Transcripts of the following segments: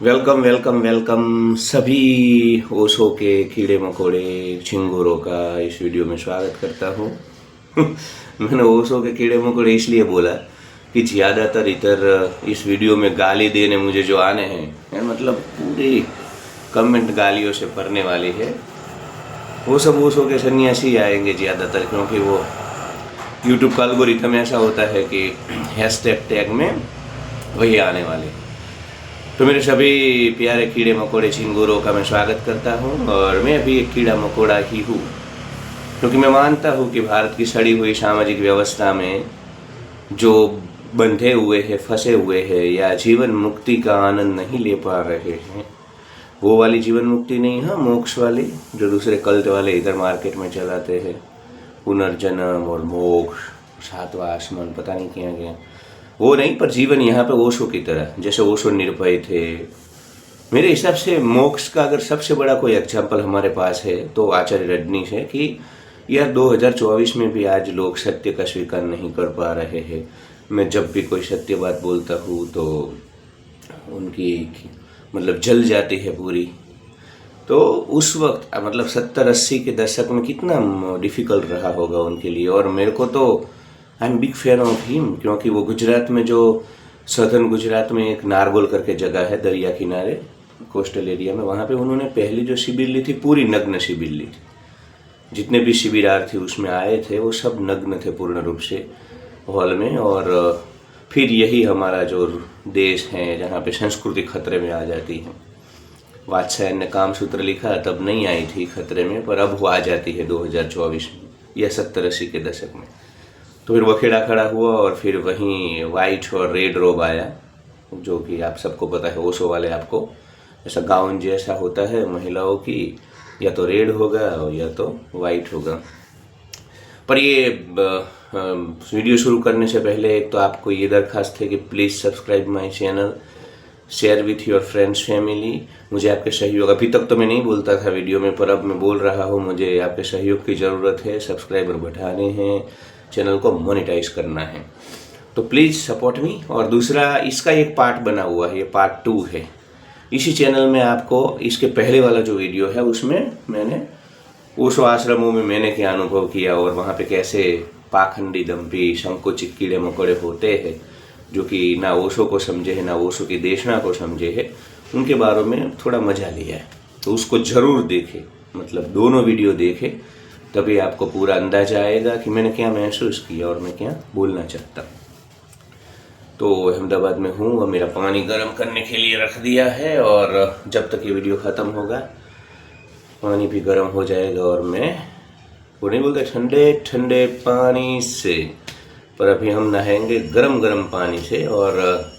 Welcome welcome welcome सभी ओशो के कीड़े मकोड़े झिंगुरों का इस वीडियो में स्वागत करता हूँ। मैंने ओशो के कीड़े मकोड़े इसलिए बोला कि ज़्यादातर इधर इस वीडियो में गाली देने मुझे जो आने हैं मतलब पूरी कमेंट गालियों से भरने वाली है। वो सब ओशो के सन्यासी आएंगे ज़्यादातर, क्योंकि वो यूट्यूब का एल्गोरिथम ऐसा होता है कि हैशटैग टैग में वही आने वाले। तो मेरे सभी प्यारे कीड़े मकोड़े झिंगुरों का मैं स्वागत करता हूँ, और मैं भी एक कीड़ा मकोड़ा ही हूँ, क्योंकि मैं मानता हूँ कि भारत की सड़ी हुई सामाजिक व्यवस्था में जो बंधे हुए हैं, फंसे हुए हैं या जीवन मुक्ति का आनंद नहीं ले पा रहे हैं, वो वाली जीवन मुक्ति नहीं है, मोक्ष वाली जो दूसरे कल्ट वाले इधर मार्केट में चलाते हैं, पुनर्जन्म और मोक्ष, सातवां आसमान, पता नहीं क्या क्या, वो नहीं, पर जीवन यहाँ पे ओशो की तरह, जैसे ओशो निर्भय थे। मेरे हिसाब से मोक्ष का अगर सबसे बड़ा कोई एग्जाम्पल हमारे पास है तो आचार्य रजनीश है कि यार 2024 में भी आज लोग सत्य का स्वीकार नहीं कर पा रहे हैं। मैं जब भी कोई सत्य बात बोलता हूँ तो उनकी मतलब जल जाती है पूरी। तो उस वक्त मतलब 70-80 के दशक में कितना डिफ़िकल्ट रहा होगा उनके लिए, और मेरे को तो I am big fan of him, क्योंकि वो गुजरात में जो सदर्न गुजरात में एक नारगोल करके जगह है दरिया किनारे कोस्टल एरिया में, वहाँ पे उन्होंने पहली जो शिविर ली थी पूरी नग्न शिविर ली थी। जितने भी शिविरार्थी उसमें आए थे वो सब नग्न थे पूर्ण रूप से हॉल में। और फिर यही हमारा जो देश है जहाँ पे संस्कृति खतरे में आ जाती है। वात्स्यायन ने कामसूत्र लिखा तब नहीं आई थी खतरे में, पर अब वो आ जाती है 2024 में या 70-80 के दशक में। तो फिर वखेड़ा खड़ा हुआ और फिर वहीं वाइट और रेड रोब आया, जो कि आप सबको पता है ओशो वाले आपको ऐसा गाउन जैसा होता है महिलाओं की, या तो रेड होगा या तो वाइट होगा। पर ये वीडियो शुरू करने से पहले एक तो आपको ये दरखास्त है कि please subscribe my channel, share with your friends family. मुझे आपके सहयोग, अभी तक तो मैं नहीं बोलता था वीडियो में, पर अब मैं बोल रहा हूँ, मुझे आपके सहयोग की ज़रूरत है। सब्सक्राइबर बढ़ाने हैं, चैनल को मोनेटाइज करना है, तो प्लीज़ सपोर्ट मी। और दूसरा, इसका एक पार्ट बना हुआ है, ये पार्ट 2 है इसी चैनल में। आपको इसके पहले वाला जो वीडियो है उसमें मैंने ओशो आश्रमों में मैंने क्या अनुभव किया और वहाँ पे कैसे पाखंडी दंपी संकुचित कीड़े मकोड़े होते हैं जो कि ना ओशो को समझे है ना ओशो की देशना को समझे है, उनके बारे में थोड़ा मजा लिया है। तो उसको ज़रूर देखें, मतलब दोनों वीडियो देखें, तभी आपको पूरा अंदाजा आएगा कि मैंने क्या महसूस किया और मैं क्या बोलना चाहता हूँ। तो अहमदाबाद में हूँ और मेरा पानी गर्म करने के लिए रख दिया है, और जब तक ये वीडियो ख़त्म होगा पानी भी गर्म हो जाएगा। और मैं वो नहीं बोलते ठंडे ठंडे पानी से, पर अभी हम नहाएंगे गरम गरम पानी से। और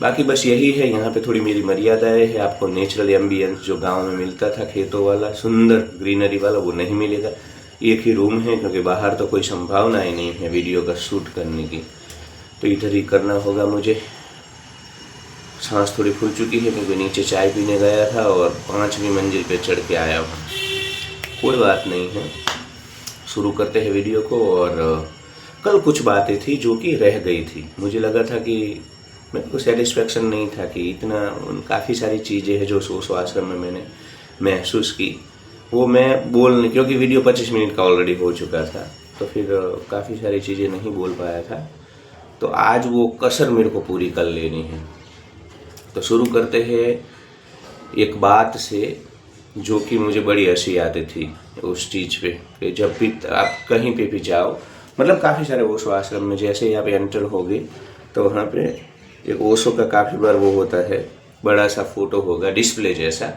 बाकी बस यही है, यहाँ पे थोड़ी मेरी मर्यादाएं है। आपको नेचुरल एम्बियंस जो गांव में मिलता था खेतों वाला सुंदर ग्रीनरी वाला, वो नहीं मिलेगा। एक ही रूम है, क्योंकि बाहर तो कोई संभावना ही नहीं है वीडियो का शूट करने की, तो इधर ही करना होगा मुझे। सांस थोड़ी फूल चुकी है क्योंकि नीचे चाय पीने गया था और 5वीं मंजिल पे चढ़ के आया हूँ। कोई बात नहीं है, शुरू करते हैं वीडियो को। और कल कुछ बातें थी जो कि रह गई थी। मुझे लगा था कि मेरे को सेटिस्फेक्शन नहीं था कि इतना, काफ़ी सारी चीज़ें हैं जो ओशो आश्रम में मैंने महसूस की, वो मैं बोलने, क्योंकि वीडियो 25 मिनट का ऑलरेडी हो चुका था, तो फिर काफ़ी सारी चीज़ें नहीं बोल पाया था। तो आज वो कसर मेरे को पूरी कर लेनी है। तो शुरू करते हैं एक बात से जो कि मुझे बड़ी हंसी आती थी उस चीज़ पे, कि जब भी आप कहीं पे भी जाओ, मतलब काफ़ी सारे ओशो आश्रम में जैसे ही आप एंटर होगे तो वहाँ पे एक ओशो का काफ़ी बार वो होता है, बड़ा सा फोटो होगा डिस्प्ले जैसा,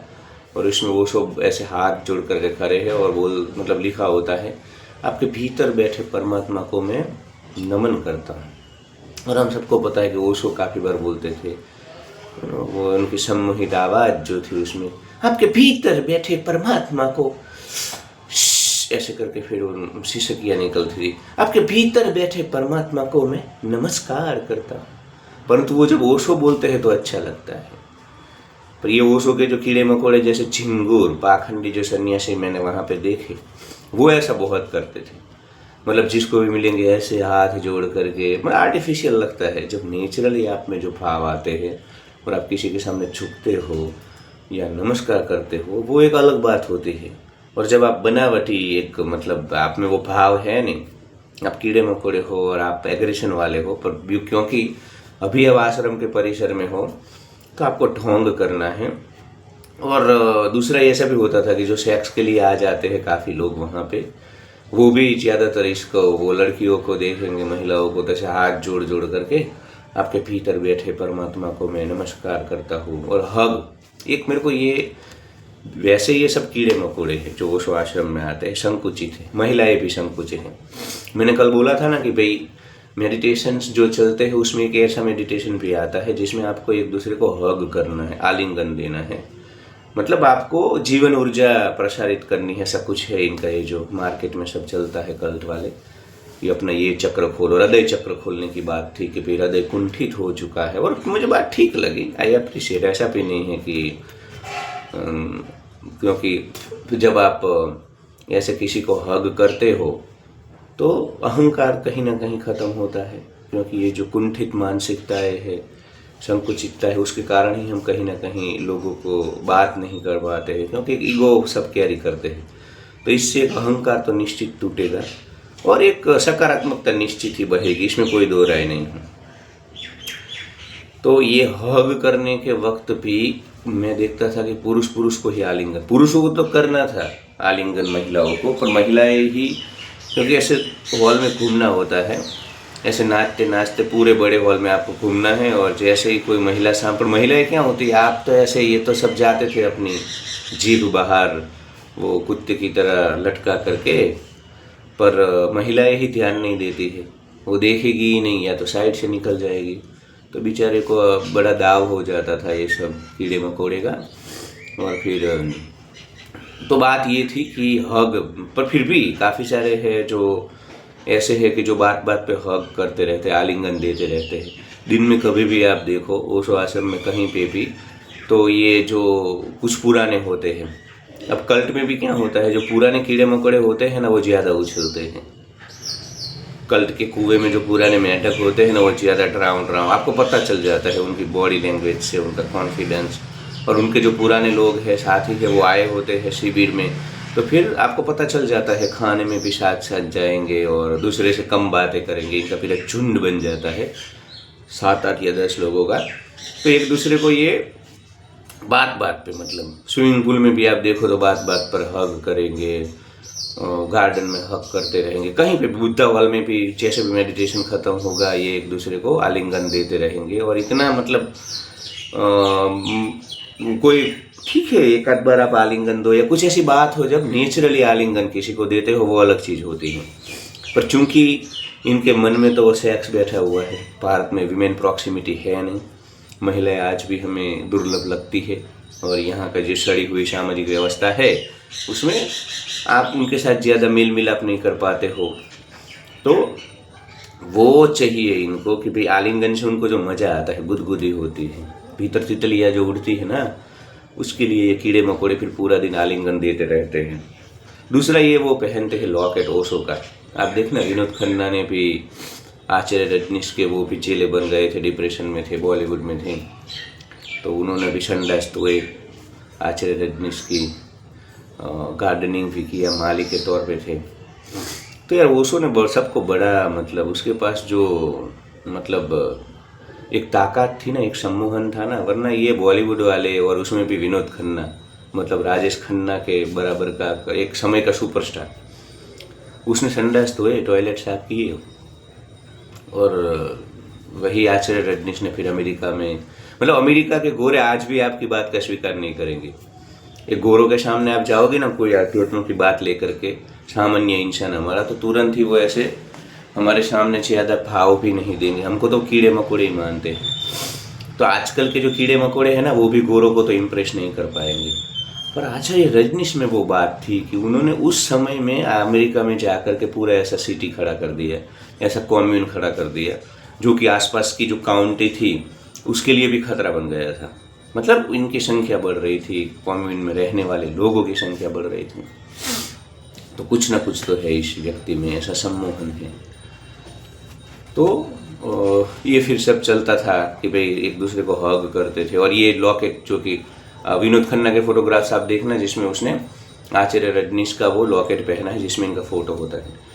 और इसमें ओशो ऐसे हाथ जोड़ करके खड़े हैं और बोल मतलब लिखा होता है, आपके भीतर बैठे परमात्मा को मैं नमन करता हूँ। और हम सबको पता है कि ओशो काफ़ी बार बोलते थे, वो उनकी सम्मोहित आवाज़ जो थी उसमें, आपके भीतर बैठे परमात्मा को ऐसे करके फिर उन सिसकियाँ निकलती थी, आपके भीतर बैठे परमात्मा को मैं नमस्कार करता हूँ। परंतु वो जब ओशो बोलते हैं तो अच्छा लगता है। पर ये ओशो के जो कीड़े मकोड़े जैसे झिंगुर पाखंडी जो सन्यासी मैंने वहाँ पे देखे, वो ऐसा बहुत करते थे। मतलब जिसको भी मिलेंगे ऐसे हाथ जोड़ करके, मतलब आर्टिफिशियल लगता है। जब नेचुरली आप में जो भाव आते हैं और आप किसी के सामने झुकते हो या नमस्कार करते हो, वो एक अलग बात होती है। और जब आप बनावटी एक मतलब आप में वो भाव है नहीं, आप कीड़े मकोड़े हो और आप एग्रेशन वाले हो, पर क्योंकि अभी अब आश्रम के परिसर में हो तो आपको ढोंग करना है। और दूसरा ऐसा भी होता था कि जो सेक्स के लिए आ जाते हैं काफ़ी लोग वहाँ पे, वो भी ज़्यादातर इसको वो लड़कियों को देखेंगे, महिलाओं को, जैसे हाथ जोड़ जोड़ करके आपके भीतर बैठे परमात्मा को मैं नमस्कार करता हूँ, और हग एक मेरे को ये वैसे ये सब कीड़े मकोड़े हैं जो ओशो आश्रम में आते हैं, संकुचित है, महिलाएं भी संकुचित हैं। मैंने कल बोला था ना कि भाई मेडिटेशंस जो चलते हैं उसमें एक ऐसा मेडिटेशन भी आता है जिसमें आपको एक दूसरे को हग करना है, आलिंगन देना है, मतलब आपको जीवन ऊर्जा प्रसारित करनी है। ऐसा कुछ है इनका, ये जो मार्केट में सब चलता है कल्ट वाले, ये अपना ये चक्र खोलो, हृदय चक्र खोलने की बात थी कि भाई हृदय कुंठित हो चुका है, और मुझे बात ठीक लगी, आई अप्रिशिएट। ऐसा भी नहीं है कि क्योंकि जब आप ऐसे किसी को हग करते हो तो अहंकार कहीं ना कहीं खत्म होता है, क्योंकि ये जो कुंठित मानसिकताएं है, संकुचितता है, उसके कारण ही हम कहीं ना कहीं लोगों को बात नहीं कर पाते हैं, क्योंकि ईगो सब कैरी करते हैं। तो इससे एक अहंकार तो निश्चित टूटेगा और एक सकारात्मकता निश्चित ही बढ़ेगी, इसमें कोई दो राय नहीं है। तो ये हग करने के वक्त भी मैं देखता था कि पुरुष को ही आलिंगन, पुरुषों को तो करना था आलिंगन महिलाओं को, पर महिलाएं ही, क्योंकि ऐसे हॉल में घूमना होता है, ऐसे नाचते नाचते पूरे बड़े हॉल में आपको घूमना है, और जैसे ही कोई महिला सामने, पर महिलाएं क्या होती है, आप तो ऐसे ये तो सब जाते थे अपनी जीभ बाहर वो कुत्ते की तरह लटका करके, पर महिलाएं ही ध्यान नहीं देती है, वो देखेगी ही नहीं या तो साइड से निकल जाएगी, तो बेचारे को बड़ा दाव हो जाता था ये सब कीड़े मकोड़े का। और फिर तो बात ये थी कि हग, पर फिर भी काफ़ी सारे हैं जो ऐसे है कि जो बात बात पे हग करते रहते हैं, आलिंगन देते रहते हैं। दिन में कभी भी आप देखो ओशो आश्रम में कहीं पे भी, तो ये जो कुछ पुराने होते हैं, अब कल्ट में भी क्या होता है, जो पुराने कीड़े मकोड़े होते हैं ना वो ज़्यादा उछलते हैं। कल्ट के कुएं में जो पुराने मेंढक होते हैं ना वो ज़्यादा ड्राउन आपको पता चल जाता है उनकी बॉडी लैंग्वेज से, उनका कॉन्फिडेंस। और उनके जो पुराने लोग हैं साथी है वो आए होते हैं शिविर में, तो फिर आपको पता चल जाता है, खाने में भी साथ साथ जाएंगे और दूसरे से कम बातें करेंगे, इनका फिर एक झुंड बन जाता है 7, 8 या 10 लोगों का। तो एक दूसरे को ये बात बात पे, मतलब स्विमिंग पूल में भी आप देखो तो बात बात पर हग करेंगे, गार्डन में हक करते रहेंगे, कहीं पे बुद्धा हॉल में भी जैसे भी मेडिटेशन ख़त्म होगा ये एक दूसरे को आलिंगन देते रहेंगे। और इतना मतलब कोई ठीक है एक आध बार आप आलिंगन दो या कुछ ऐसी बात हो, जब नेचुरली आलिंगन किसी को देते हो वो अलग चीज़ होती है। पर चूंकि इनके मन में तो वो सेक्स बैठा हुआ है, भारत में विमेन प्रॉक्सिमिटी है नहीं, महिलाएं आज भी हमें दुर्लभ लगती है, और यहाँ का जो सड़ी हुई सामाजिक व्यवस्था है उसमें आप उनके साथ ज़्यादा मेल मिलाप नहीं कर पाते हो। तो वो चाहिए इनको कि भाई आलिंगन से उनको जो मज़ा आता है, गुदगुदी होती है, भीतर तितलियाँ जो उड़ती है ना, उसके लिए ये कीड़े मकोड़े फिर पूरा दिन आलिंगन देते रहते हैं। दूसरा ये वो पहनते हैं लॉकेट ओशो का, आप देखना विनोद खन्ना ने भी, आचार्य रजनीश के वो भी चेले बन गए थे, डिप्रेशन में थे, बॉलीवुड में थे, तो उन्होंने भी संडास धोए, आचार्य रजनीश की गार्डनिंग भी किया, माली के तौर पे थे। तो यार ओशो ने सबको बड़ा, मतलब उसके पास जो मतलब एक ताकत थी ना, एक सम्मोहन था ना, वरना ये बॉलीवुड वाले और उसमें भी विनोद खन्ना, मतलब राजेश खन्ना के बराबर का एक समय का सुपरस्टार, उसने संडास धोए, टॉयलेट साफ किए, और वही आचार्य रजनीश ने फिर अमेरिका में, मतलब अमेरिका के गोरे आज भी आपकी बात का स्वीकार नहीं करेंगे। एक गोरों के सामने आप जाओगे ना कोई अध्यात्म की बात लेकर के, सामान्य इंसान हमारा, तो तुरंत ही वो ऐसे हमारे सामने ज़्यादा भाव भी नहीं देंगे, हमको तो कीड़े मकोड़े ही मानते हैं। तो आजकल के जो कीड़े मकोड़े हैं ना वो भी गोरों को तो इम्प्रेस नहीं कर पाएंगे। पर आचार्य रजनीश में वो बात थी कि उन्होंने उस समय में अमेरिका में जाकर के पूरा ऐसा सिटी खड़ा कर दिया, ऐसा कॉम्यून खड़ा कर दिया, जो कि आसपास की जो काउंटी थी उसके लिए भी खतरा बन गया था। मतलब इनकी संख्या बढ़ रही थी, कॉम्यून में रहने वाले लोगों की संख्या बढ़ रही थी। तो कुछ ना कुछ तो है इस व्यक्ति में, ऐसा सम्मोहन है। तो ये फिर सब चलता था कि भाई एक दूसरे को हग करते थे। और ये लॉकेट जो कि विनोद खन्ना के फोटोग्राफ्स आप देखना जिसमें उसने आचार्य रजनीश का वो लॉकेट पहना है जिसमें इनका फोटो होता है।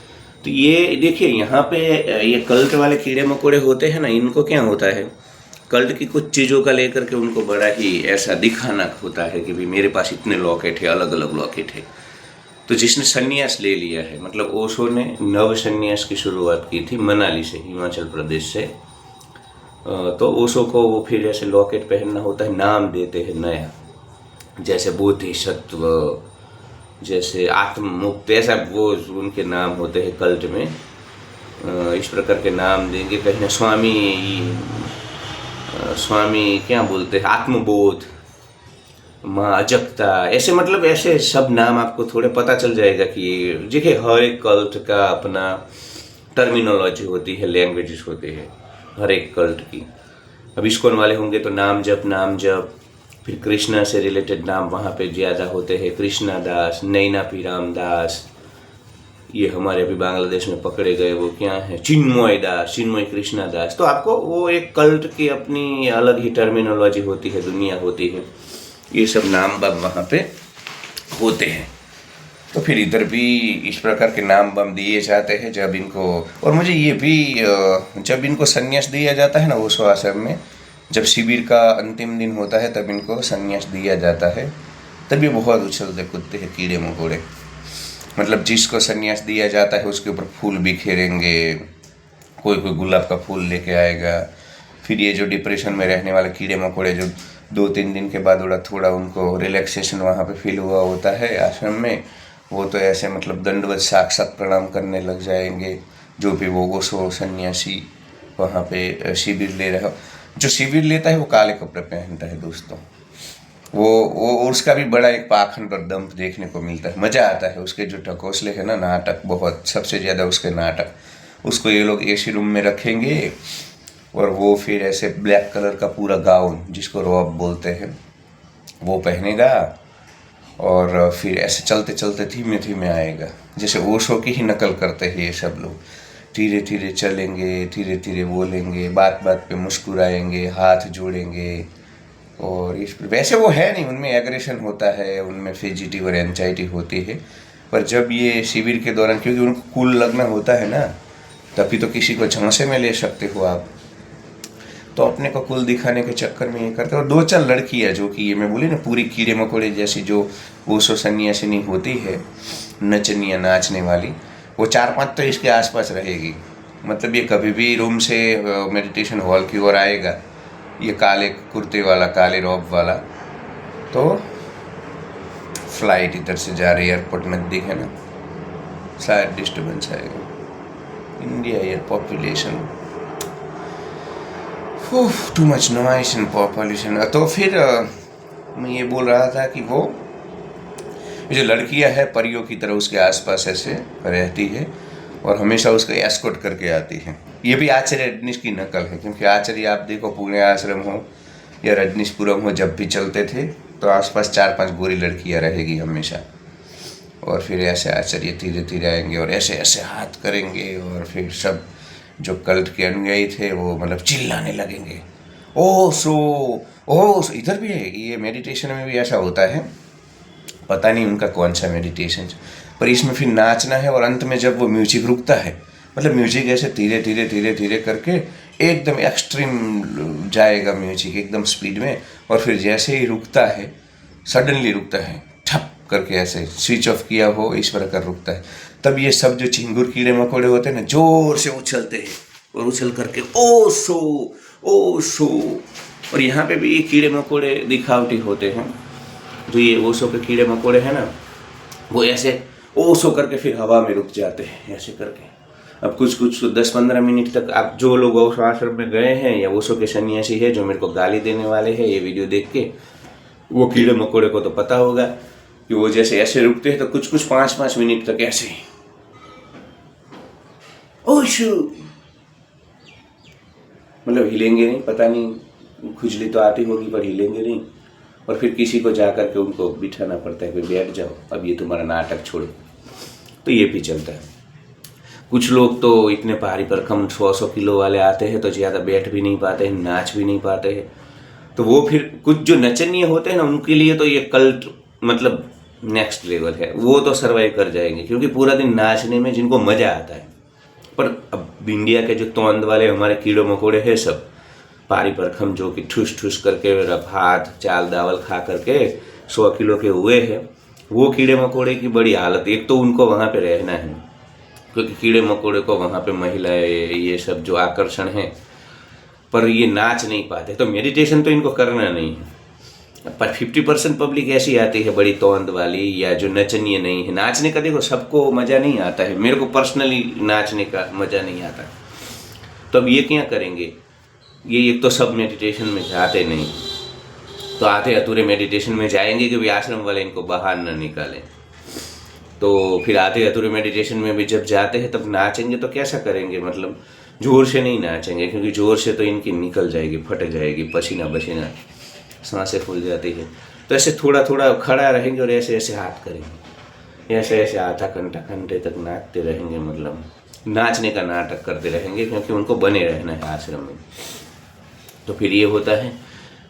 तो ये देखिए यहाँ पे ये कल्ट वाले कीड़े मकोड़े होते हैं ना, इनको क्या होता है, कल्ट की कुछ चीज़ों का लेकर के उनको बड़ा ही ऐसा दिखाना होता है कि भाई मेरे पास इतने लॉकेट है, अलग अलग लॉकेट है। तो जिसने संन्यास ले लिया है, मतलब ओशो ने नव संन्यास की शुरुआत की थी मनाली से, हिमाचल प्रदेश से। तो ओशो को वो फिर ऐसे लॉकेट पहनना होता है, नाम देते हैं नया, जैसे बोधिसत्व, जैसे आत्ममुक्त, ऐसा वो उनके नाम होते हैं कल्ट में। इस प्रकार के नाम देंगे। कहीं स्वामी क्या बोलते हैं, आत्मबोध, माँ अजक्ता, ऐसे मतलब ऐसे सब नाम आपको थोड़े पता चल जाएगा कि ये देखिए हर एक कल्ट का अपना टर्मिनोलॉजी होती है, लैंग्वेजेस होते हैं हर एक कल्ट की। अब इस्कॉन वाले होंगे तो नाम जप, फिर कृष्णा से रिलेटेड नाम वहाँ पे ज़्यादा होते हैं, कृष्णा दास, नैना पीराम दास। ये हमारे अभी बांग्लादेश में पकड़े गए वो क्या है, चिन्मय दास, चिन्मय कृष्णा दास। तो आपको वो एक कल्ट की अपनी अलग ही टर्मिनोलॉजी होती है, दुनिया होती है, ये सब नाम बम वहाँ पे होते हैं। तो फिर इधर भी इस प्रकार के नाम बम दिए जाते हैं जब इनको। और मुझे ये भी जब इनको संन्यास दिया जाता है ना ओशो आश्रम में, जब शिविर का अंतिम दिन होता है तब इनको संन्यास दिया जाता है, तब ये बहुत उछलते कूदते हैं कीड़े मकोड़े। मतलब जिसको संन्यास दिया जाता है उसके ऊपर फूल बिखेरेंगे, कोई गुलाब का फूल लेके आएगा। फिर ये जो डिप्रेशन में रहने वाले कीड़े मकोड़े जो 2-3 दिन के बाद थोड़ा उनको रिलैक्सेशन वहाँ पे फील हुआ होता है आश्रम में, वो तो ऐसे मतलब दंडवत साक्षात प्रणाम करने लग जाएंगे। जो भी वो ओशो सन्यासी वहाँ पे शिविर ले रहा, जो शिविर लेता है वो काले कपड़े पहनता है दोस्तों। वो उसका भी बड़ा एक पाखंड और दम्भ देखने को मिलता है, मज़ा आता है। उसके जो ढकोसले है ना, नाटक बहुत, सबसे ज़्यादा उसके नाटक। उसको ये लोग एसी रूम में रखेंगे और वो फिर ऐसे ब्लैक कलर का पूरा गाउन, जिसको रॉब बोलते हैं, वो पहनेगा और फिर ऐसे चलते चलते धीमे धीमे आएगा, जैसे ओशो की ही नकल करते हैं ये सब लोग। धीरे धीरे चलेंगे, धीरे धीरे बोलेंगे, बात बात पे मुस्कुराएंगे, हाथ जोड़ेंगे। और इस वैसे वो है नहीं, उनमें एग्रेशन होता है, उनमें फिजिटी और एंजाइटी होती है। पर जब ये शिविर के दौरान, क्योंकि उनको कूल लगना होता है ना, तभी तो किसी को झांसे में ले सकते हो आप, तो अपने को कुल दिखाने के चक्कर में ये करते हैं। और 2-4 लड़कियाँ जो कि ये मैं बोली ना पूरी कीड़े मकोड़े जैसी, जो ओशो सन्यासिनी होती है, नचनिया नाचने वाली, वो 4-5 तो इसके आसपास रहेगी। मतलब ये कभी भी रूम से मेडिटेशन हॉल की ओर आएगा, ये काले कुर्ते वाला, काले रॉब वाला, तो फ्लाइट इधर से जा रही है, एयरपोर्ट नज़दीक है ना, शायद डिस्टर्बेंस आएगा। India air population, too much noise and population. तो फिर मैं ये बोल रहा था कि वो जो लड़कियां है परियों की तरह उसके आसपास ऐसे रहती है और हमेशा उसको एस्कॉर्ट करके आती है। ये भी आचार्य रजनीश की नकल है, क्योंकि आचार्य आप देखो पुणे आश्रम हो या रजनीशपुरम हो, जब भी चलते थे तो आसपास 4-5 गोरी लड़कियां रहेगी हमेशा। और फिर ऐसे आचार्य धीरे धीरे आएंगे और ऐसे ऐसे हाथ करेंगे और फिर सब जो कल्ट के अनुयायी थे वो मतलब चिल्लाने लगेंगे, ओ सो। इधर भी है, ये मेडिटेशन में भी ऐसा होता है, पता नहीं उनका कौन सा मेडिटेशन, पर इसमें फिर नाचना है। और अंत में जब वो म्यूजिक रुकता है, मतलब म्यूजिक ऐसे धीरे धीरे धीरे धीरे करके एकदम एक्सट्रीम जाएगा म्यूजिक, एकदम स्पीड में, और फिर जैसे ही रुकता है, सडनली रुकता है, ठप करके ऐसे स्विच ऑफ किया हो इस प्रकार रुकता है। तब ये सब जो चिंगुर कीड़े मकोड़े होते हैं ना, जोर से उछलते हैं और उछल करके ओ सो। और यहाँ पे भी ये कीड़े मकोड़े दिखावटी होते हैं। जो ये ओशो के कीड़े मकोड़े हैं ना, वो ऐसे ओशो करके फिर हवा में रुक जाते हैं ऐसे करके। अब कुछ 10-15 मिनट तक आप जो लोग ओशो आश्रम में गए हैं या ओशो के सन्यासी है जो मेरे को गाली देने वाले हैं ये वीडियो देख के, वो कीड़े मकोड़े को तो पता होगा कि वो जैसे ऐसे रुकते हैं तो कुछ 5-5 मिनट तक ऐसे ओशो, मतलब हिलेंगे नहीं, पता नहीं खुजली तो आती होगी पर हिलेंगे नहीं। और फिर किसी को जा कर के उनको बिठाना पड़ता है, कोई बैठ जाओ, अब ये तुम्हारा नाटक छोड़ो। तो ये भी चलता है। कुछ लोग तो इतने भारी भरकम 100-100 किलो वाले आते हैं तो ज़्यादा बैठ भी नहीं पाते हैं, नाच भी नहीं पाते हैं। तो वो फिर कुछ जो नचनीय होते हैं ना, उनके लिए तो ये कल्ट मतलब नेक्स्ट लेवल है। वो तो सर्वाइव कर जाएंगे क्योंकि पूरा दिन नाचने में जिनको मज़ा आता है। पर अब इंडिया के जो तोंद वाले हमारे कीड़े मकोड़े हैं, सब भारी भरकम जो कि ठूस ठूस करके भात चाल दावल खा करके 100 किलो के हुए हैं, वो कीड़े मकोड़े की बड़ी हालत। एक तो उनको वहाँ पे रहना है क्योंकि कीड़े मकोड़े को वहाँ पे महिलाएं ये सब जो आकर्षण है, पर ये नाच नहीं पाते। तो मेडिटेशन तो इनको करना नहीं है। पर 50% पब्लिक ऐसी आती है बड़ी तोंद वाली, या जो नचनीय नहीं है। नाचने का देखो सबको मज़ा नहीं आता है, मेरे को पर्सनली नाचने का मज़ा नहीं आता। तो अब ये क्या करेंगे, ये एक तो सब मेडिटेशन में जाते नहीं, तो आधे अधूरे मेडिटेशन में जाएंगे कि भी आश्रम वाले इनको बाहर न निकालें। तो फिर आधे अधूरे मेडिटेशन में भी जब जाते हैं तब नाचेंगे तो कैसा करेंगे, मतलब जोर से नहीं नाचेंगे क्योंकि जोर से तो इनकी निकल जाएगी, फट जाएगी, पसीना पसीना, सांसें फूल जाती है। तो ऐसे थोड़ा थोड़ा खड़ा रहेंगे और ऐसे ऐसे हाथ करेंगे, ऐसे ऐसे आधा घंटे तक नाचते रहेंगे, मतलब नाचने का नाटक करते रहेंगे क्योंकि उनको बने रहना है आश्रम में। तो फिर ये होता है।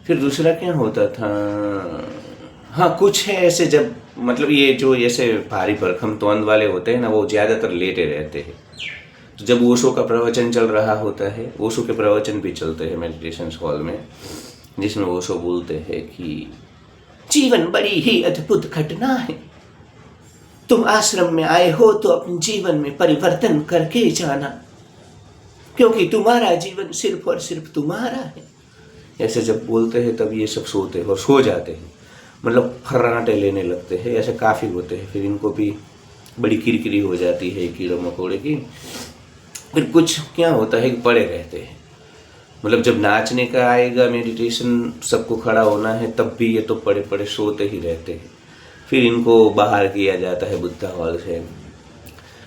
फिर दूसरा क्या होता था, हाँ कुछ है ऐसे, जब मतलब ये जो ऐसे भारी भरकम तोंद वाले होते हैं ना, वो ज़्यादातर लेटे रहते हैं। तो जब ओशो का प्रवचन चल रहा होता है, ओशो के प्रवचन भी चलते हैं मेडिटेशन हॉल में, जिसमें ओशो बोलते हैं कि जीवन बड़ी ही अद्भुत घटना है, तुम आश्रम में आए हो तो अपने जीवन में परिवर्तन करके जाना, क्योंकि तुम्हारा जीवन सिर्फ और सिर्फ तुम्हारा है। ऐसे जब बोलते हैं तब ये सब सोते हैं और सो जाते हैं, मतलब फर्राटे लेने लगते हैं, ऐसे काफ़ी होते हैं। फिर इनको भी बड़ी किरकिरी हो जाती है कीड़े मकोड़े की। फिर कुछ क्या होता है कि पड़े रहते हैं, मतलब जब नाचने का आएगा मेडिटेशन, सबको खड़ा होना है, तब भी ये तो पड़े पड़े सोते ही रहते हैं। फिर इनको बाहर किया जाता है बुद्धा हॉल से।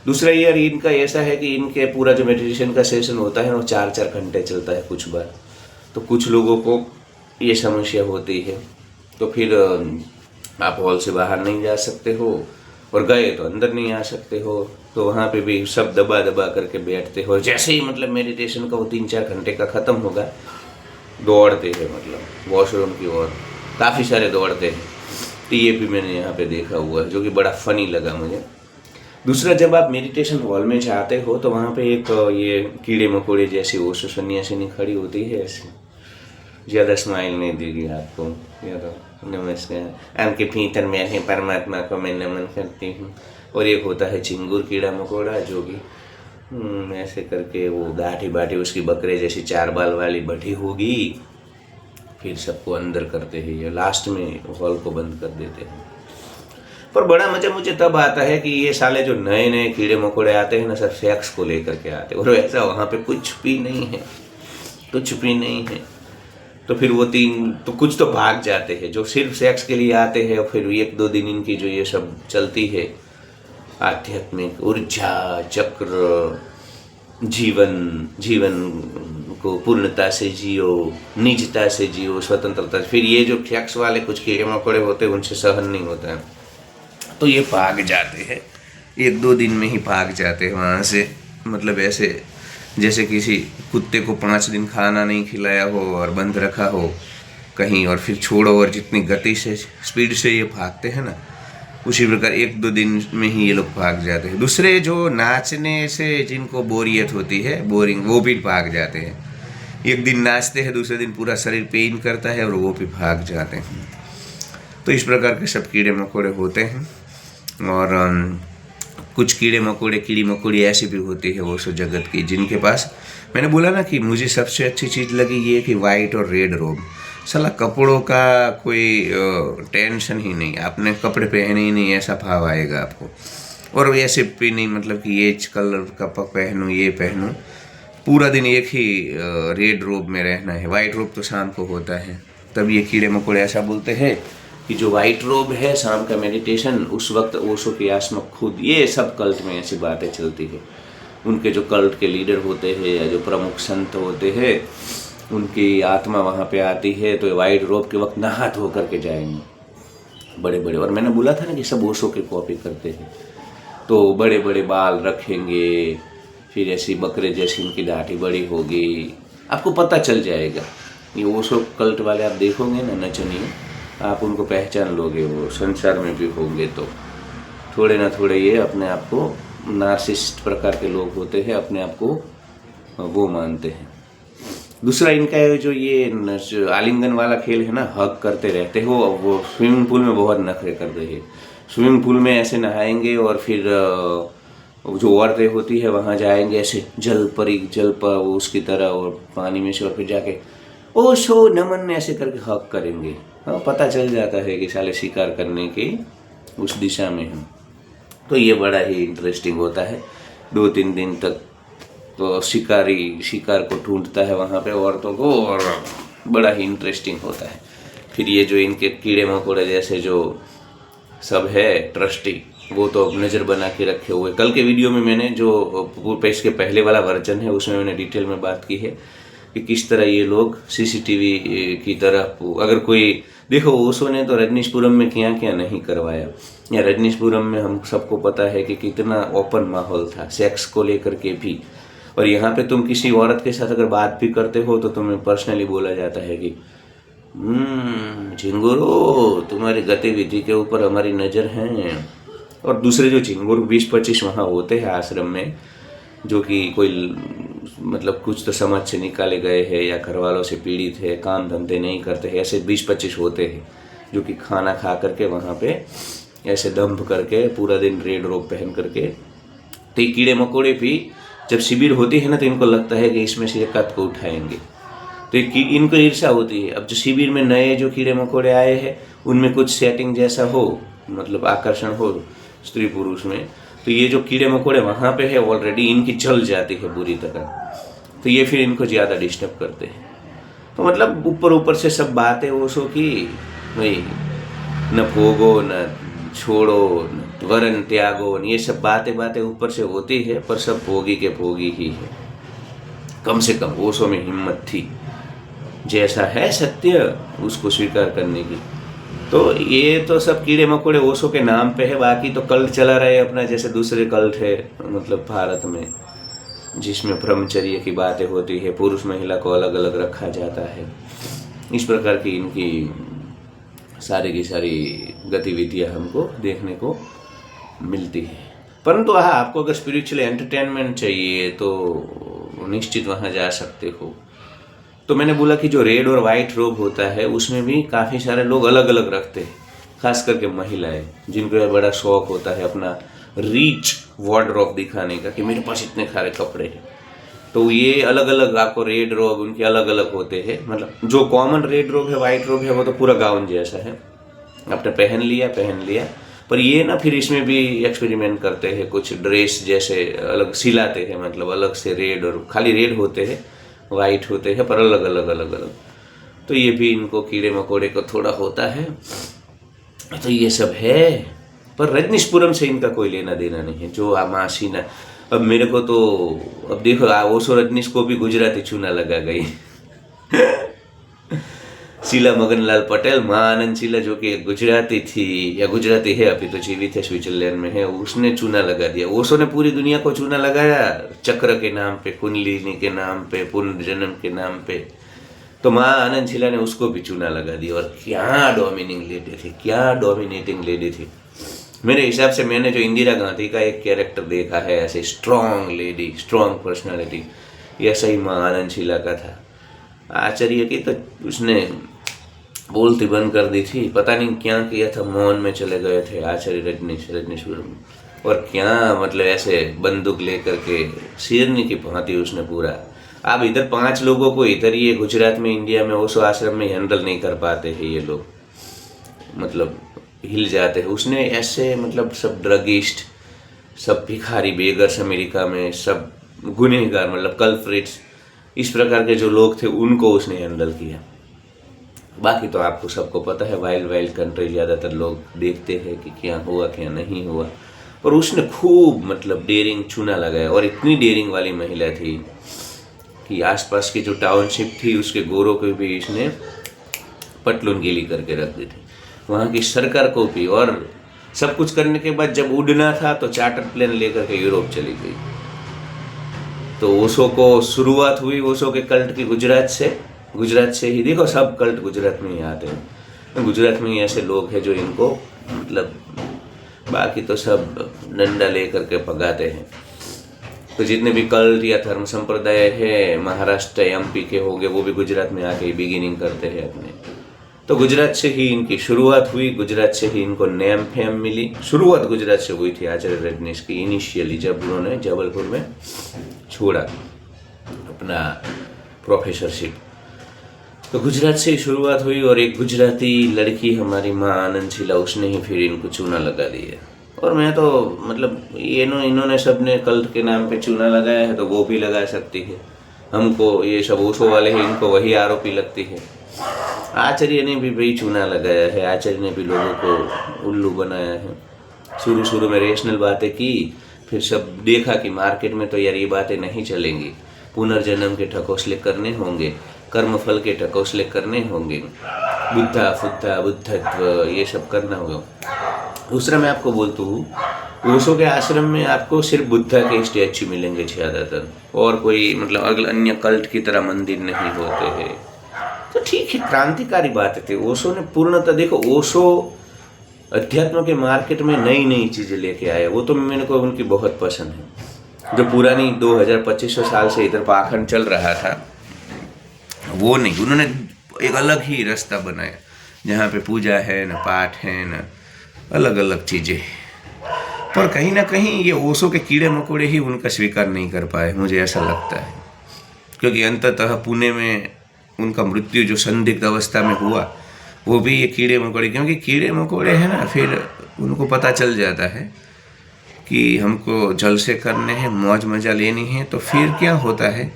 दूसरा यार इनका ऐसा है कि इनके पूरा जो मेडिटेशन का सेशन होता है वो 4-4 घंटे चलता है कुछ बार। तो कुछ लोगों को ये समस्या होती है, तो फिर आप हॉल से बाहर नहीं जा सकते हो, और गए तो अंदर नहीं आ सकते हो। तो वहाँ पे भी सब दबा दबा करके बैठते हो। जैसे ही मतलब मेडिटेशन का वो 3-4 घंटे का ख़त्म होगा, दौड़ते हैं, मतलब वॉशरूम की ओर काफ़ी सारे दौड़ते हैं। तो ये भी मैंने यहाँ पे देखा हुआ है, जो कि बड़ा फ़नी लगा मुझे। दूसरा, जब आप मेडिटेशन हॉल में जाते हो तो वहाँ पे एक ये कीड़े मकोड़े जैसी ओशो सन्यासिनी खड़ी होती है, ऐसे ज़्यादा स्माइल नहीं देगी आपको, या तो नमस्कार, आपके भीतर में है परमात्मा को मैं नमन करती हूँ। और एक होता है चिंगूर कीड़ा मकोड़ा, जो कि ऐसे करके वो गाठी बाठी उसकी बकरे जैसी 4 बाल वाली बढ़ी होगी, फिर सबको अंदर करते हैं, या लास्ट में हॉल को बंद कर देते हैं। पर बड़ा मजा मुझे तब आता है कि ये साले जो नए नए कीड़े मकोड़े आते हैं ना, सब सेक्स को लेकर के आते हैं, और ऐसा वहाँ पे कुछ भी नहीं है, कुछ भी नहीं है। तो फिर वो 3 तो कुछ तो भाग जाते हैं जो सिर्फ सेक्स के लिए आते हैं, और फिर 1-2 दिन इनकी जो ये सब चलती है आध्यात्मिक ऊर्जा चक्र, जीवन को पूर्णता से जियो, निजता से जियो, स्वतंत्रता। फिर ये जो सेक्स वाले कुछ कीड़े मकोड़े होते हैं उनसे सहन नहीं होता है, तो ये भाग जाते हैं, 1-2 दिन में ही भाग जाते हैं वहाँ से। मतलब ऐसे जैसे किसी कुत्ते को 5 दिन खाना नहीं खिलाया हो और बंद रखा हो कहीं, और फिर छोड़ो, और जितनी गति से स्पीड से ये भागते हैं ना, उसी प्रकार 1-2 दिन में ही ये लोग भाग जाते हैं। दूसरे जो नाचने से जिनको बोरियत होती है, बोरिंग, वो भी भाग जाते हैं। एक दिन नाचते हैं, दूसरे दिन पूरा शरीर पेन करता है और वो भी भाग जाते हैं। तो इस प्रकार के सब कीड़े मकोड़े होते हैं। और कुछ कीड़े मकोड़ी ऐसी भी होती है वो सो जगत की, जिनके पास, मैंने बोला ना कि मुझे सबसे अच्छी चीज़ लगी ये कि वाइट और रेड रोब। साला कपड़ों का कोई टेंशन ही नहीं, आपने कपड़े पहने ही नहीं ऐसा भाव आएगा आपको। और ऐसे भी नहीं मतलब कि ये कलर का पहनूँ, ये पहनूँ, पूरा दिन एक ही रेड रोब में रहना है। वाइट रोब तो शाम को होता है। तब ये कीड़े मकोड़े ऐसा बोलते हैं कि जो वाइट रोब है शाम का मेडिटेशन, उस वक्त ओशो की आत्मा खुद, ये सब कल्ट में ऐसी बातें चलती है। उनके जो कल्ट के लीडर होते हैं या जो प्रमुख संत होते हैं, उनकी आत्मा वहाँ पे आती है, तो वाइट रोब के वक्त नहा धो करके जाएंगे बड़े बड़े। और मैंने बोला था ना कि सब ओशो की कॉपी करते हैं, तो बड़े बड़े बाल रखेंगे, फिर ऐसी बकरे जैसी इनकी दाढ़ी बड़ी होगी, आपको पता चल जाएगा। ये ओशो कल्ट वाले आप देखोगे ना नचनिए, आप उनको पहचान लोगे, वो संसार में भी होंगे तो थोड़े ना थोड़े ये अपने आप को नार्सिसिस्ट प्रकार के लोग होते हैं, अपने आप को वो मानते हैं। दूसरा इनका जो ये आलिंगन वाला खेल है ना, हग करते रहते हो, वो स्विमिंग पूल में बहुत नखरे करते हैं। स्विमिंग पूल में ऐसे नहाएंगे और फिर जो औरतें होती है वहाँ जाएंगे ऐसे जल पर उसकी तरह, और पानी में से, और फिर जाके ओशो नमन ऐसे करके हग करेंगे। हाँ, पता चल जाता है कि साले शिकार करने के उस दिशा में हैं। तो ये बड़ा ही इंटरेस्टिंग होता है। 2-3 दिन तक तो शिकारी शिकार को ढूंढता है वहाँ पे औरतों को, और बड़ा ही इंटरेस्टिंग होता है। फिर ये जो इनके कीड़े मकोड़े जैसे जो सब है ट्रस्टी, वो तो अब नज़र बना के रखे हुए। कल के वीडियो में मैंने जो पेज के पहले वाला वर्जन है उसमें मैंने डिटेल में बात की है कि किस तरह ये लोग सीसीटीवी की तरह, अगर कोई देखो ओशो ने तो रजनीशपुरम में क्या क्या नहीं करवाया। या रजनीशपुरम में हम सबको पता है कि कितना ओपन माहौल था सेक्स को लेकर के भी, और यहाँ पे तुम किसी औरत के साथ अगर बात भी करते हो तो तुम्हें पर्सनली बोला जाता है कि झिंगुरो, तुम्हारी गतिविधि के ऊपर हमारी नज़र है। और दूसरे जो झिंगुर 20-25 वहाँ होते हैं आश्रम में, जो कि कोई मतलब कुछ तो समाज से निकाले गए हैं या घर वालों से पीड़ित है, काम धंधे नहीं करते हैं, ऐसे 20-25 होते हैं जो कि खाना खा करके वहाँ पे ऐसे दम्भ करके पूरा दिन रेड रोब पहन करके। तो ये कीड़े मकोड़े भी जब शिविर होती है ना, तो इनको लगता है कि इसमें से एक कद को उठाएंगे, तो इनको ईर्ष्या होती है। अब जो शिविर में नए जो कीड़े मकोड़े आए हैं उनमें कुछ सेटिंग जैसा हो, मतलब आकर्षण हो स्त्री पुरुष में, तो ये जो कीड़े मकोड़े वहाँ पे है ऑलरेडी इनकी जल जाती है बुरी तरह, तो ये फिर इनको ज़्यादा डिस्टर्ब करते हैं। तो मतलब ऊपर ऊपर से सब बातें ओशो की, भाई न भोगो न छोड़ो न वरन त्यागो, ये सब बातें ऊपर से होती है, पर सब भोगी के भोगी ही है। कम से कम ओशो में हिम्मत थी, जैसा है सत्य उसको स्वीकार करने की। तो ये तो सब कीड़े मकोड़े ओशो के नाम पे है, बाकी तो कल्ट चला रहे अपना, जैसे दूसरे कल्ट है मतलब भारत में, जिसमें ब्रह्मचर्य की बातें होती है, पुरुष महिला को अलग अलग रखा जाता है। इस प्रकार की इनकी सारी की सारी गतिविधियां हमको देखने को मिलती है। परंतु हाँ, आपको अगर स्पिरिचुअल एंटरटेनमेंट चाहिए तो निश्चित वहाँ जा सकते हो। तो मैंने बोला कि जो रेड और वाइट रोब होता है उसमें भी काफ़ी सारे लोग अलग अलग रखते हैं, खास करके महिलाएं जिनको बड़ा शौक होता है अपना रीच वार्डरोब दिखाने का कि मेरे पास इतने सारे कपड़े हैं। तो ये अलग अलग आपको रेड रोब उनके अलग अलग होते हैं। मतलब जो कॉमन रेड रोब है वाइट रोब है वो तो पूरा गाउन जैसा है, आपने पहन लिया। पर ये ना फिर इसमें भी एक्सपेरिमेंट करते हैं, कुछ ड्रेस जैसे अलग सिलाते हैं, मतलब अलग से रेड और खाली रेड होते हैं, वाइट होते हैं, पर अलग अलग। तो ये भी इनको कीड़े मकोड़े को थोड़ा होता है। तो ये सब है, पर रजनीशपुरम से इनका कोई लेना देना नहीं है। जो मासीना, अब मेरे को तो अब देखो ओशो रजनीश को भी गुजराती चूना लगा गई। शीला मगनलाल पटेल, माँ आनंद शीला, जो कि गुजराती थी या गुजराती है, अभी तो जीवित है, स्विट्जरलैंड में है, उसने चूना लगा दिया। ओशो ने पूरी दुनिया को चूना लगाया चक्र के नाम पे, कुंडलिनी के नाम पे, पुनर्जन्म के नाम पे। तो माँ आनंद शीला ने उसको भी चूना लगा दिया। और क्या डोमिनिंग लेडी थी, क्या डोमिनेटिंग लेडी थी। मेरे हिसाब से मैंने जो इंदिरा गांधी का एक कैरेक्टर देखा है ऐसे स्ट्रॉन्ग लेडी, स्ट्रॉन्ग पर्सनालिटी, ऐसा ही माँ आनंद शीला का था। आचार्य की तो उसने बोलती बंद कर दी थी, पता नहीं क्या किया था, मौन में चले गए थे आचार्य रजनीशपुरम। और क्या मतलब ऐसे बंदूक लेकर के शेरनी की भांति उसने पूरा, अब इधर 5 लोगों को इधर ये गुजरात में इंडिया में ओशो आश्रम में हैंडल नहीं कर पाते हैं ये लोग, मतलब हिल जाते हैं। उसने ऐसे मतलब सब ड्रगिस्ट, सब भिखारी बेगर्स अमेरिका में, सब गुनहगार मतलब कल्प्रिट्स, इस प्रकार के जो लोग थे उनको उसने हैंडल किया। बाकी तो आपको सबको पता है, वाइल्ड कंट्री ज़्यादातर लोग देखते हैं कि क्या हुआ क्या नहीं हुआ। और उसने खूब मतलब डेयरिंग चूना लगाया, और इतनी डेयरिंग वाली महिला थी कि आसपास की जो टाउनशिप थी उसके गोरों को भी इसने पटलून गीली करके रख दी थी, वहाँ की सरकार को भी। और सब कुछ करने के बाद जब उड़ना था तो चार्टर प्लेन लेकर के यूरोप चली गई। तो ओशो को शुरुआत हुई ओशो के कल्ट की गुजरात से ही। देखो सब कल्ट गुजरात में ही आते हैं, गुजरात में ही ऐसे लोग हैं जो इनको मतलब, बाकी तो सब डंडा लेकर के भगाते हैं। तो जितने भी कल्ट या धर्म संप्रदाय है महाराष्ट्र एमपी के हो गए, वो भी गुजरात में आके बिगिनिंग करते हैं अपने। तो गुजरात से ही इनकी शुरुआत हुई, गुजरात से ही इनको नेम फेम मिली। शुरुआत गुजरात से हुई थी आचार्य रजनीश की इनिशियली, जब उन्होंने जबलपुर में छोड़ा अपना प्रोफेसरशिप। तो गुजरात से ही शुरुआत हुई और एक गुजराती लड़की हमारी माँ आनंद शीला, उसने ही फिर इनको चूना लगा दिया। और मैं तो मतलब इन्होंने सब ने कल्ट के नाम पे चूना लगाया है, तो वो भी लगा सकती है। हमको ये सब ओशो वाले हैं, इनको वही आरोपी लगती है। आचार्य ने भी भाई चूना लगाया है, आचार्य ने भी लोगों को उल्लू बनाया है। शुरू में रेशनल बातें की, फिर सब देखा कि मार्केट में तो यार ये बातें नहीं चलेंगी, पुनर्जन्म के ठकोसले करने होंगे, कर्मफल के ठकोसले करने होंगे, बुद्धत्व ये सब करना होगा। दूसरा मैं आपको बोलता हूँ ओशो के आश्रम में आपको सिर्फ बुद्धा के स्टैचू मिलेंगे ज़्यादातर, और कोई मतलब अन्य कल्ट की तरह मंदिर नहीं होते हैं। तो ठीक है, क्रांतिकारी बात थी। ओशो ने पूर्णतः, देखो ओशो अध्यात्म के मार्केट में नई चीज़ें लेके आए, वो तो मेरे को उनकी बहुत पसंद है। जो पुरानी 2000-2500 साल से इधर पाखंड चल रहा था वो नहीं, उन्होंने एक अलग ही रास्ता बनाया जहाँ पे पूजा है, न पाठ है, न अलग अलग चीज़ें। पर कहीं ना कहीं ये ओशो के कीड़े मकोड़े ही उनका स्वीकार नहीं कर पाए, मुझे ऐसा लगता है। क्योंकि अंततः पुणे में उनका मृत्यु जो संदिग्ध अवस्था में हुआ, वो भी ये कीड़े मकोड़े, क्योंकि कीड़े मकोड़े हैं ना, फिर उनको पता चल जाता है कि हमको जलसे करने हैं, मौज मजा लेनी है, तो फिर क्या होता है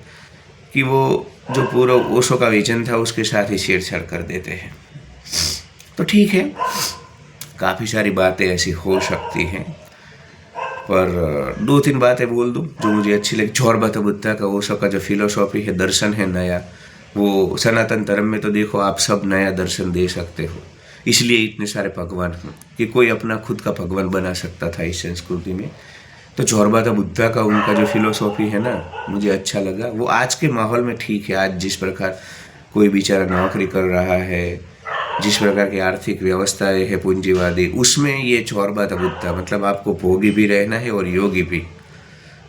कि वो जो पूरा ओशो का विजन था उसके साथ ही छेड़छाड़ कर देते हैं। तो ठीक है, काफ़ी सारी बातें ऐसी हो सकती हैं, पर 2-3 बातें बोल दूं जो मुझे अच्छी लगी। झौरबत बुद्धा का ओशो का जो फिलोसॉफी है, दर्शन है नया, वो सनातन धर्म में तो देखो आप सब नया दर्शन दे सकते हो, इसलिए इतने सारे भगवान हैं कि कोई अपना खुद का भगवान बना सकता था इस संस्कृति में। तो झौरबत बुद्धा का उनका जो फिलोसॉफी है ना, मुझे अच्छा लगा। वो आज के माहौल में ठीक है। आज जिस प्रकार कोई बेचारा नौकरी कर रहा है, जिस प्रकार की आर्थिक व्यवस्था है पूंजीवादी, उसमें ये झौरबत बुद्धा, मतलब आपको भोगी भी रहना है और योगी भी,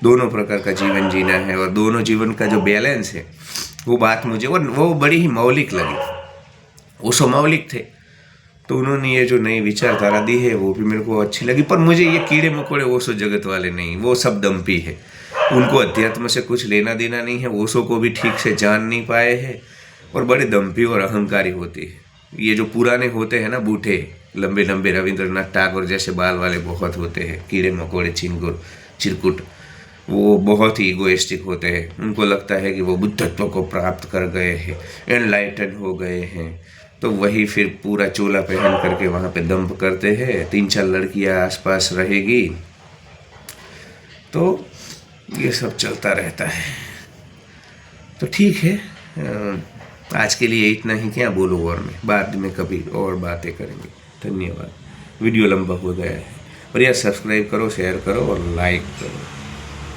दोनों प्रकार का जीवन जीना है, और दोनों जीवन का जो बैलेंस है, वो बात मुझे वो बड़ी ही मौलिक लगी। ओशो मौलिक थे, तो उन्होंने ये जो नई विचारधारा दी है वो भी मेरे को अच्छी लगी। पर मुझे ये कीड़े मकोड़े ओशो जगत वाले नहीं, वो सब दम्पी है, उनको अध्यात्म से कुछ लेना देना नहीं है। ओशो को भी ठीक से जान नहीं पाए हैं और बड़े दम्पी और अहंकारी होते हैं। ये जो पुराने होते हैं ना, बूढ़े लंबे लंबे रविंद्रनाथ टैगोर जैसे बाल वाले बहुत होते हैं, कीड़े मकोड़े चिरकुट, वो बहुत ही इगोइस्टिक होते हैं। उनको लगता है कि वो बुद्धत्व को प्राप्त कर गए हैं, एनलाइटन हो गए हैं, तो वही फिर पूरा चोला पहन करके वहाँ पे दंभ करते हैं। 3-4 लड़कियाँ आसपास रहेगी, तो ये सब चलता रहता है। तो ठीक है, आज के लिए इतना ही, क्या बोलूँ और मैं, बाद में कभी और बातें करेंगे। धन्यवाद। वीडियो लंबा हो गया है, और यार सब्सक्राइब करो, शेयर करो और लाइक करो।